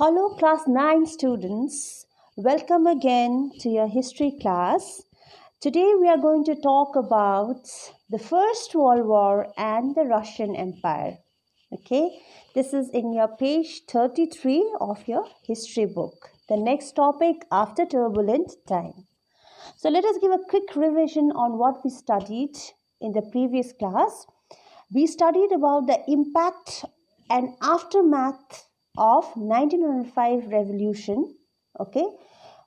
Hello, class 9 students. Welcome again to your history class. Today we are going to talk about the First World War and the Russian Empire. Okay, this is in your page 33 of your history book. The next topic after turbulent time. So let us give a quick revision on what we studied in the previous class. We studied about the impact and aftermath of 1905 revolution. Okay,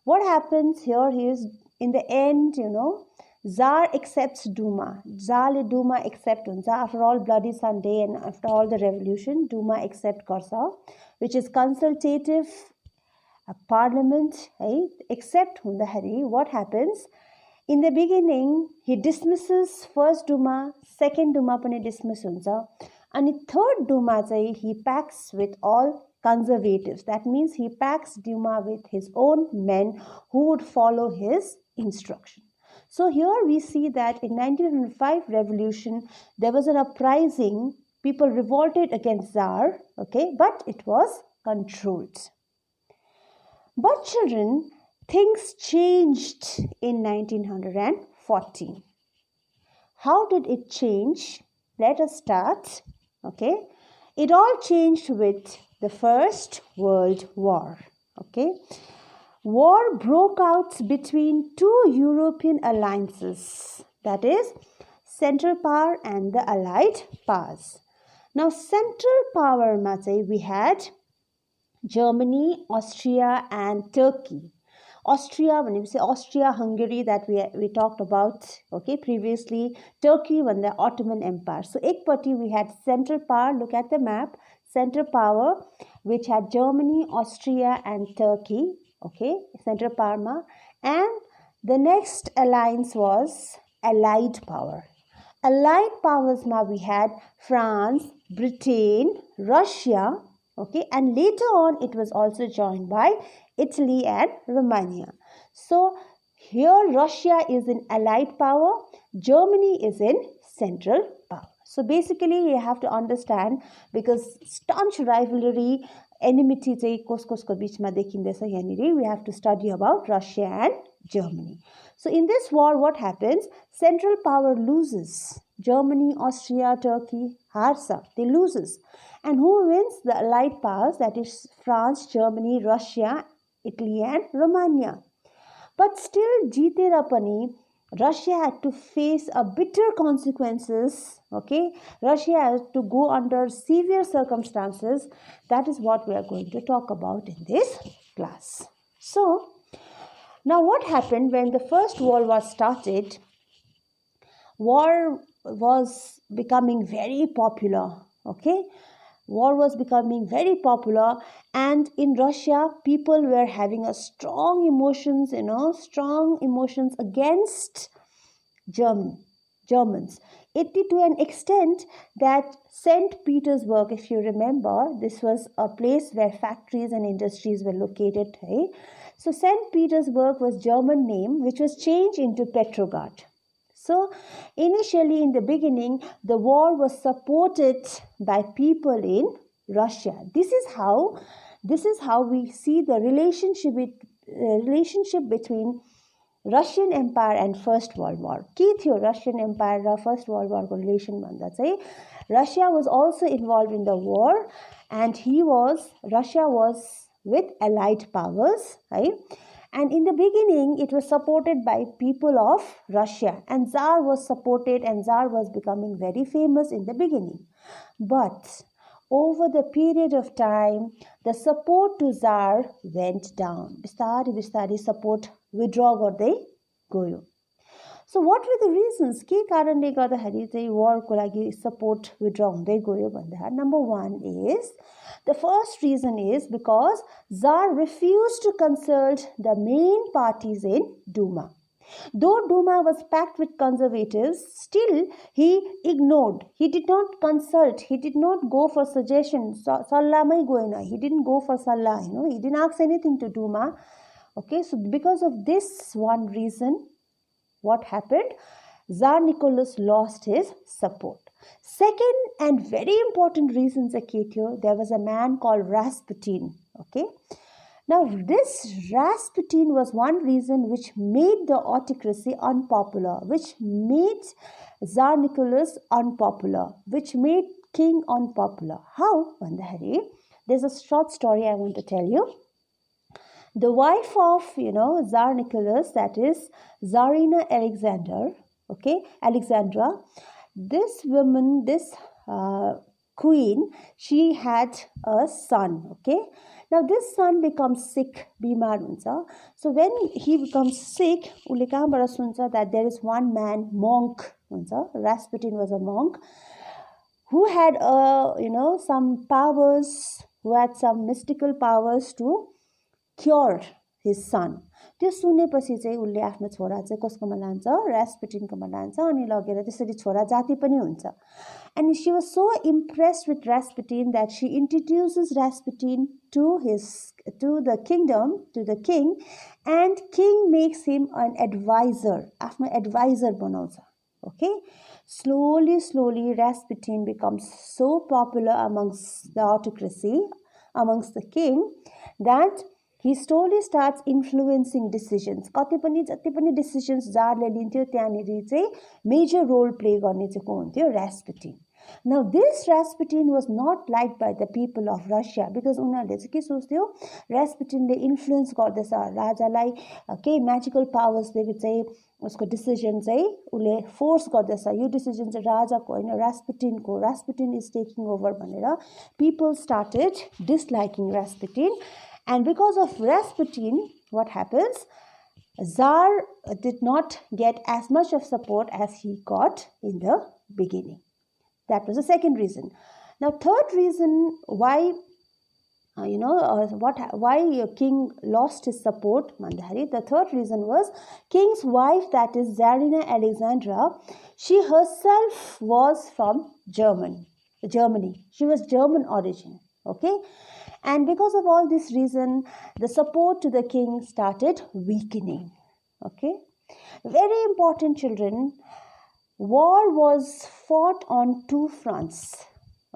what happens here is in the end, Tsar accepts Duma. Tsar Duma accept after all Bloody Sunday and after all the revolution, Duma accept Korsa, which is consultative parliament, right? Except Hundahari, what happens? In the beginning, he dismisses first Duma, second Duma pani dismiss huncha, and third Duma he packs with all conservatives. That means he packs Duma with his own men who would follow his instruction. So here we see that in 1905 revolution, there was an uprising. People revolted against Tsar, okay, but it was controlled. But children, things changed in 1914. How did it change? Let us start. Okay, it all changed with the First World War. Okay, war broke out between two European alliances, that is, Central Power and the Allied Powers. Now, Central Power we had Germany, Austria, and Turkey. Austria, when you say Austria, Hungary, that we talked about, okay, previously. Turkey, when the Ottoman Empire. So, ek party we had Central Power. Look at the map. Central Power, which had Germany, Austria, and Turkey. Okay, Central Power. And the next alliance was Allied Power. Allied powers we had France, Britain, Russia. Okay, and later on it was also joined by Italy and Romania. So here Russia is in Allied power, Germany is in Central power. So basically you have to understand, because staunch rivalry, enmity kosko bichma dekhindecha yaniri, we have to study about Russia and Germany. So in this war, what happens? Central power loses. Germany, Austria, Turkey, harsa, they loses. And who wins? The Allied powers, that is France, Germany, Russia, Italy, and Romania. But still, jitera pani, Russia had to face a bitter consequences. Okay, Russia had to go under severe circumstances. That is what we are going to talk about in this class. So, now what happened when the First World War started? War was becoming very popular. Okay, war was becoming very popular, and in Russia people were having a strong emotions against Germans. It to an extent that St. Petersburg, if you remember, this was a place where factories and industries were located. Right? So St. Petersburg was German name, which was changed into Petrograd. So initially in the beginning, the war was supported by people in Russia. This is how we see the relationship between Russian Empire and First World War. Ke थियो Russian Empire and First World War relation भन्दा चाहिँ Russia was also involved in the war, and Russia was with Allied powers, right? And in the beginning, it was supported by people of Russia, and Tsar was supported, and Tsar was becoming very famous in the beginning. But over the period of time, the support to Tsar went down. Bistari support withdraw गर्दै गयो. So what were the reasons? के कारणले गर्दाखेरि चाहिँ war को लागि support withdraw हुँदै गयो भन्दा, number one is, the first reason is because Tsar refused to consult the main parties in Duma. Though Duma was packed with conservatives, still he ignored. He did not consult. He did not go for suggestions. He didn't go for Sallah. He didn't ask anything to Duma. Okay, so because of this one reason, what happened? Tsar Nicholas lost his support. Second and very important reason, there was a man called Rasputin. Okay. Now, this Rasputin was one reason which made the autocracy unpopular, which made Tsar Nicholas unpopular, which made king unpopular. How, Vandahari? There's a short story I want to tell you. The wife of, Tsar Nicholas, that is Tsarina Alexandra, this woman, this queen, she had a son, okay. Now this son becomes sick, bimar huncha. So when he becomes sick, ule kahabata suncha that there is one man, monk huncha. Rasputin was a monk who had some powers, who had some mystical powers to cure his son. त्यो सुनेपछि चाहिँ उसले आफ्नो छोरा चाहिँ कसकोमा लान्छ, रास्पुटिनकोमा लान्छ अनि लगेर त्यसरी छोरा जाति पनि हुन्छ. And she was so impressed with Rasputin that she introduces Rasputin to the kingdom, to the king, and king makes him an advisor. आफ्नो advisor बनाउँछ. Okay? Slowly, Rasputin becomes so popular amongst the autocracy, amongst the king, that he slowly starts influencing decisions. कति पनि जति पनि decisions जारले लिन्थ्यो त्यहाँनेरि चाहिँ major role play गर्ने चाहिँ को हुन्थ्यो, Rasputin. Now this Rasputin was not liked by the people of Russia because उनीहरूले चाहिँ के सोच्थ्यो, Rasputinले influence गर्दैछ राजालाई, केही magical powers ले चाहिँ उसको decision चाहिँ उसले force गर्दैछ, यो decision चाहिँ राजाको हैन Rasputinको, Rasputin is taking over भनेर people started disliking Rasputin. And because of Rasputin, what happens? Tsar did not get as much of support as he got in the beginning. That was the second reason. Now, third reason why, why king lost his support, Mandahari. The third reason was king's wife, that is Tsarina Alexandra. She herself was from Germany. She was German origin. Okay. And because of all this reason, the support to the king started weakening. Okay. Very important, children. War was fought on two fronts.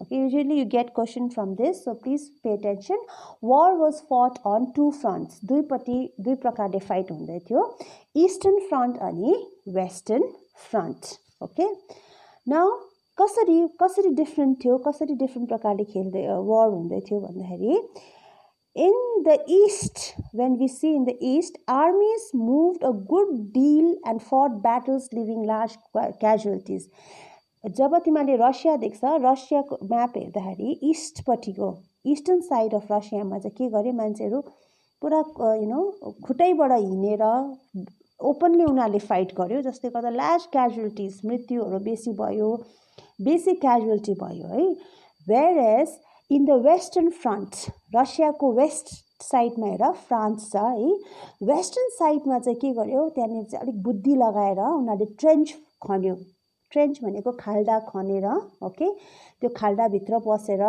Okay, usually you get question from this, so please pay attention. War was fought on two fronts. दुई प्रकारले fight हुँदै थियो. Eastern front अनि Western front. Okay. Now, कसरी different थियो, कसरी different प्रकारले खेल्दै war हुँदै थियो भन्दाखेरि, in the east, when we see in the east, armies moved a good deal and fought battles leaving large casualties. जब तिमीले रसिया देख्छ, रसियाको म्याप हेर्दाखेरि इस्टपट्टिको इस्टर्न साइड अफ रसियामा चाहिँ के गरे, मान्छेहरू पुरा खुट्टैबाट हिँडेर ओपनली उनीहरूले फाइट गर्यो, जसले गर्दा लार्ज क्याजुअलिटिज, मृत्युहरू बेसी भयो, बेसिक क्याजुअलिटी भयो है. Whereas in the western front, रसियाको वेस्ट साइडमा हेर फ्रान्स छ है, वेस्टर्न साइडमा चाहिँ के गर्यो, त्यहाँनिर चाहिँ अलिक बुद्धि लगाएर उनीहरूले ट्रेन्च खन्यो. ट्रेन्च भनेको खाल्डा खनेर, ओके, त्यो खाल्डाभित्र पसेर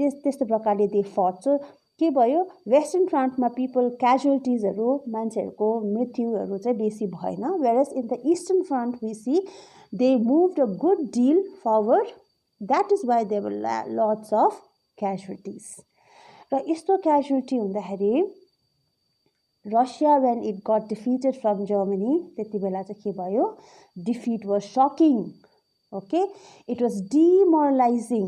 त्यस्तो प्रकारले दे फट. सो के भयो, वेस्टर्न फ्रन्टमा पिपल क्याजुअलिटिजहरू, मान्छेहरूको मृत्युहरू चाहिँ बेसी भएन. Whereas in the eastern front we see they moved a good deal forward. That is why there were lots of casualties. र यस्तो क्याजुअलिटी हुँदाखेरि Russia when it got defeated from Germany, त्यति बेला चाहिँ के भयो, defeat was sucking. Okay, it was demoralizing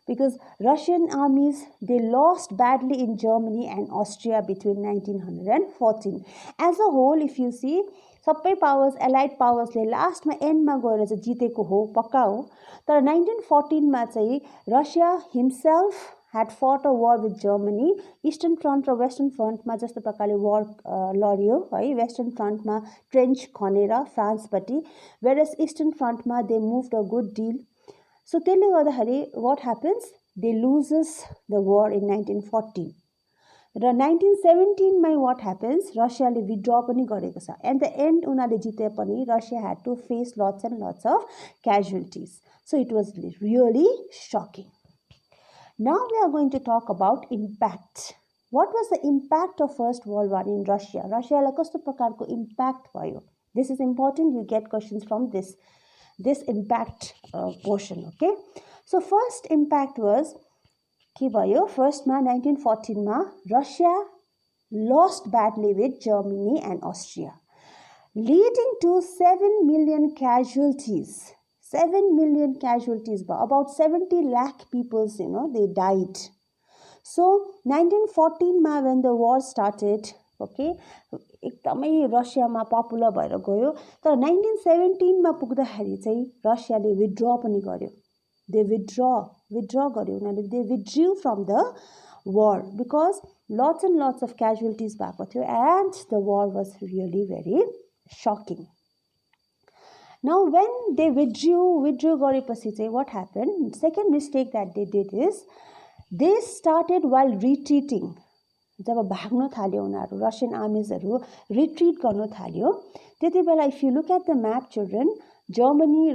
because Russian armies, they lost badly in Germany and Austria between 1914. As a whole, if you see, सबै powers, allied powers ले लास्टमा एन्डमा गएर चाहिँ जितेको हो, पक्का हो. तर 1914मा चाहिँ रसिया himself had fought a war with Germany. Eastern front raw Western frontमा जस्तो प्रकारले war लड्यो है. Western frontमा ट्रेन्च खनेर फ्रान्सपट्टि, whereas Eastern frontमा they moved a good deal. So त्यसले गर्दाखेरि what happens, they loses the war in 1914. Raw 1917मा what happens, रसियाले withdraw पनि गरेको छ. And the end उनीहरूले जिते पनि Russia had to face lots and lots of casualties. So it was really shocking. Now we are going to talk about impact. What was the impact of First World War in Russia? रसियालाई कस्तो प्रकारको impact भयो? This is important. You get questions from this impact portion. Okay, so first impact was के भयो फर्स्टमा 1914मा रसिया lost badly with Germany and Austria, leading to 7 million casualties. 7 million casualties, about 70 lakh people, they died. So 1914मा when the war started, okay, एकदमै रसियामा popular भएर गयो, तर 1917मा पुग्दाखेरि चाहिँ रसियाले withdraw पनि गर्यो. They withdraw गर्यो उनीहरूले. They withdrew from the war because lots and lots of casualties भएको थियो and the war was really very shocking. Now when they withdrew गरेपछि चाहिँ what happened? Second mistake that they did is they started while retreating. जब भाग्न थाल्यो उनीहरू Russian आर्मिजहरू retreat गर्न थाल्यो त्यति बेला if you look at the map children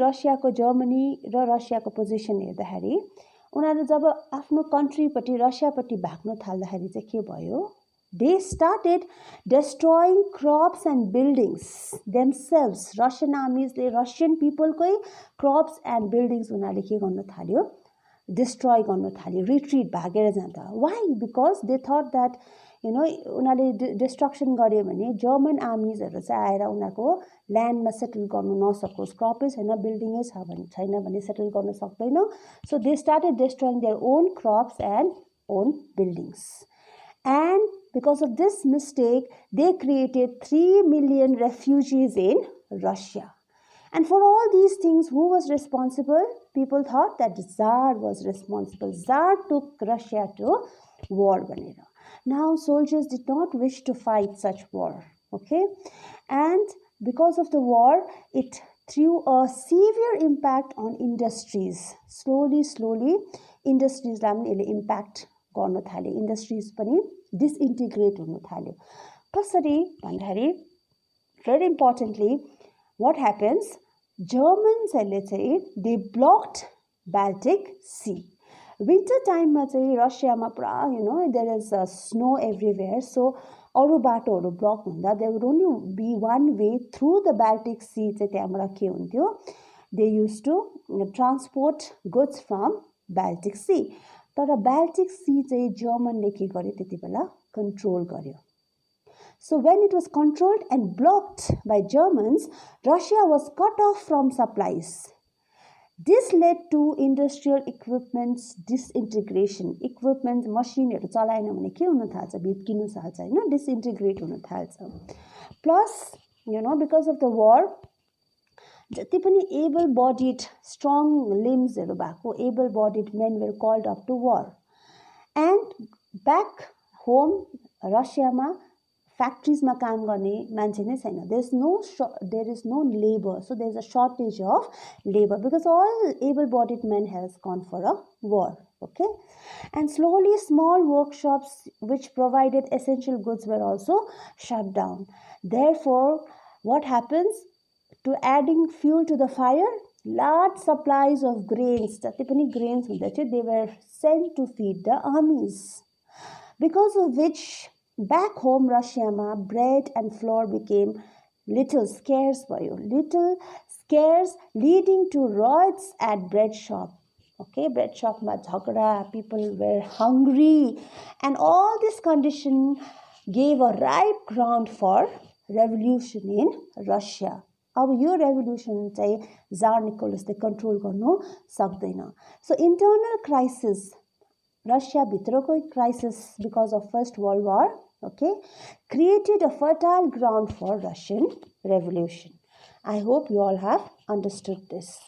रसियाको जर्मनी र रसियाको पोजिसन हेर्दाखेरि उनीहरू जब आफ्नो कन्ट्रीपट्टि रसियापट्टि भाग्न थाल्दाखेरि चाहिँ के भयो they started destroying crops and buildings themselves Russian आर्मिजले रसियन पिपलकै क्रप्स एन्ड बिल्डिङ्स उनीहरूले के गर्न थाल्यो डिस्ट्रोय गर्न थाल्यो रिट्रिट भागेर जाँदा why because they thought that उनीहरूले डिस्ट्रक्सन गर्यो भने जर्मन आर्मिजहरू चाहिँ आएर उनीहरूको ल्यान्डमा सेटल गर्नु नसकोस् क्रपै छैन बिल्डिङै छैन भने सेटल गर्न सक्दैन so they started destroying their own crops and own buildings and because of this mistake they created 3 million refugees in Russia. And for all these things, who was responsible? People thought that Tsar was responsible. Tsar took Russia to war. Now, soldiers did not wish to fight such war. Okay? And because of the war, it threw a severe impact on industries. Slowly, industries impact गर्न थाल्यो. Industries पनि disintegrate हुन थाल्यो. कसरी भन्दाखेरि very importantly, what happens? Germans they blocked Baltic Sea. Winter time ma chai Russia ma pura there is snow everywhere so aru batoharu block hunda there would only be one way through the Baltic Sea chai tyamara ke huन्थ्यो they used to transport goods from Baltic Sea तर Baltic Sea chai German le ke गर्यो त्यति बेला control गर्यो. So when it was controlled and blocked by Germans, Russia was cut off from supplies. This led to industrial equipment's disintegration. Equipment, machineहरू चलाएन भने के हुन थाल्छ भित्किनु थाल्छ हैन disintegrate हुन थाल्छ. Plus, because of the war, जति पनि able-bodied, strong limbsहरू भएको able-bodied men were called up to war. And back home, Russiaमा factories ma काम गर्ने मान्छे नै छैन. There is no labor, so there is a shortage of labor because all able-bodied men has gone for a war. Okay, and slowly small workshops which provided essential goods were also shut down. Therefore, what happens? To adding fuel to the fire, large supplies of grains, जति पनि grains हुँदै थियो, they were sent to feed the armies. Because of which back home Russia ma bread and flour became little scarce leading to riots at bread shop. Okay, bread shop ma jhagda, people were hungry and all this condition gave a ripe ground for revolution in Russia. अब यो revolution चाहिँ Tsar Nicholasले control गर्नु सक्दैन. So internal crisis, Russia भित्रको crisis because of First World War, okay, created a fertile ground for Russian revolution. I hope you all have understood this.